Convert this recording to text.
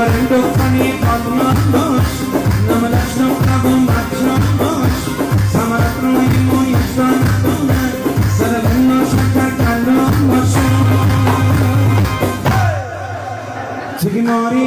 Correndo funny podnos, namalas no kago machos, samaratno imo yasana, sarabno shakakalo macho. Chigimori.